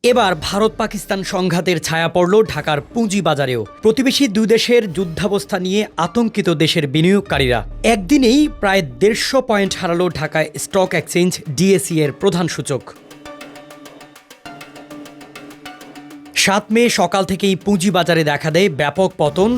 এবার ভারত পাকিস্তান সংঘাতের ছায়া পড়ল ঢাকার পুঁজিবাজারেও। প্রতিবেশী দুই দেশের যুদ্ধাবস্থা নিয়ে আতঙ্কিত দেশের বিনিয়োগকারীরা। একদিনেই প্রায় 150 পয়েন্ট হারালো ঢাকায় স্টক এক্সচেঞ্জ ডিএসই এর প্রধান সূচক। 7 মে সকাল থেকেই পুঁজিবাজারে দেখা দেয় ব্যাপক পতন।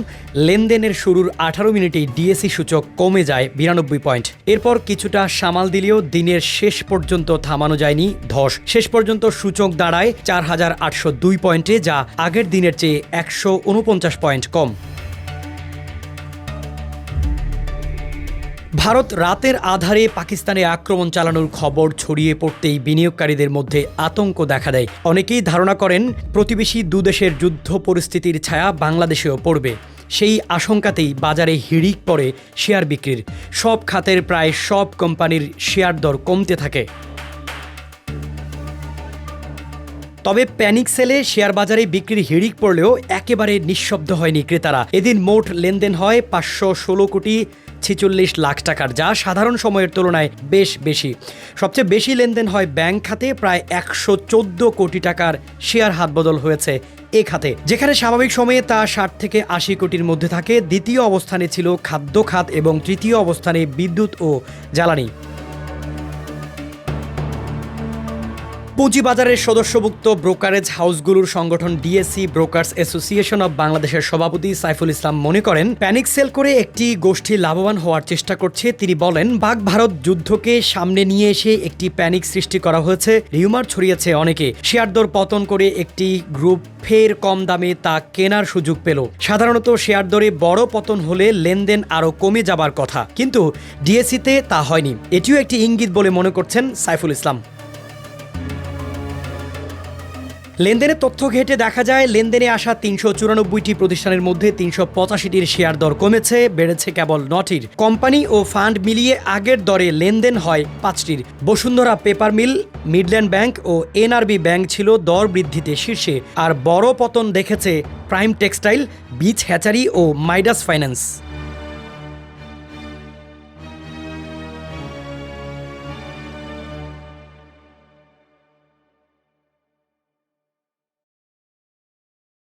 লেনদেনের শুরুর 18 মিনিটেই ডিএসই সূচক কমে যায় 92 পয়েন্ট। এরপর কিছুটা সামাল দিলেও দিনের শেষ পর্যন্ত থামানো যায়নি ধস। শেষ পর্যন্ত সূচক দাঁড়ায় 4802 পয়েন্টে, যা আগের দিনের চেয়ে 149 পয়েন্ট কম। ভারত রাতের আধারে পাকিস্তানে আক্রমণ চালানোর খবর ছড়িয়ে পড়তেই বিনিয়োগকারীদের মধ্যে আতঙ্ক দেখা দেয়। অনেকেই ধারণা করেন প্রতিবেশী দুদেশের যুদ্ধ পরিস্থিতির ছায়া বাংলাদেশেও পড়বে। সেই আশঙ্কাতেই বাজারে হিড়িক পড়ে শেয়ার বিক্রির। সব খাতের প্রায় সব কোম্পানির শেয়ার দর কমতে থাকে। তবে প্যানিক সেলে শেয়ার বাজারে বিক্রির হিড়িক পড়লেও একেবারে নিঃশব্দ হয়নি ক্রেতারা। এদিন মোট লেনদেন হয় 516 কোটি 46 লাখ টাকার, যা সাধারণ সময়ের তুলনায় বেশ বেশি। সবচেয়ে বেশি লেনদেন হয় ব্যাংক খাতে, প্রায় 114 কোটি টাকার শেয়ার হাতবদল হয়েছে এ খাতে, যেখানে স্বাভাবিক সময়ে তা 60 থেকে 80 কোটির মধ্যে থাকে। দ্বিতীয় অবস্থানে ছিল খাদ্য খাত এবং তৃতীয় অবস্থানে বিদ্যুৎ ও জ্বালানি। পুঁজিবাজারের সদস্যভুক্ত ব্রোকারেজ হাউসগুলোর সংগঠন ডিএসই ব্রোকার্স অ্যাসোসিয়েশন অব বাংলাদেশের সভাপতি সাইফুল ইসলাম মনে করেন, প্যানিক সেল করে একটি গোষ্ঠী লাভবান হওয়ার চেষ্টা করছে। তিনি বলেন, পাক ভারত যুদ্ধকে সামনে নিয়ে এসে একটি প্যানিক সৃষ্টি করা হয়েছে, রিউমার ছড়িয়েছে অনেকে। শেয়ার দর পতন করে একটি গ্রুপ ফের কম দামে তা কেনার সুযোগ পেল। সাধারণত শেয়ার দরে বড় পতন হলে লেনদেন আরও কমে যাবার কথা, কিন্তু ডিএসইতে তা হয়নি। এটিও একটি ইঙ্গিত বলে মনে করছেন সাইফুল ইসলাম। লেনদেনের তথ্য ঘেঁটে দেখা যায়, লেনদেনে আসা 394টি প্রতিষ্ঠানের মধ্যে 385টির শেয়ার দর কমেছে, বেড়েছে কেবল 9টির। কোম্পানি ও ফান্ড মিলিয়ে আগের দরে লেনদেন হয় 5টির। Bashundhara paper mill, Midland bank ও এনআরবি ব্যাংক ছিল দর বৃদ্ধিতে শীর্ষে। আর বড় পতন দেখেছে প্রাইম টেক্সটাইল, বিচ হ্যাচারি ও মাইডাস ফাইন্যান্স।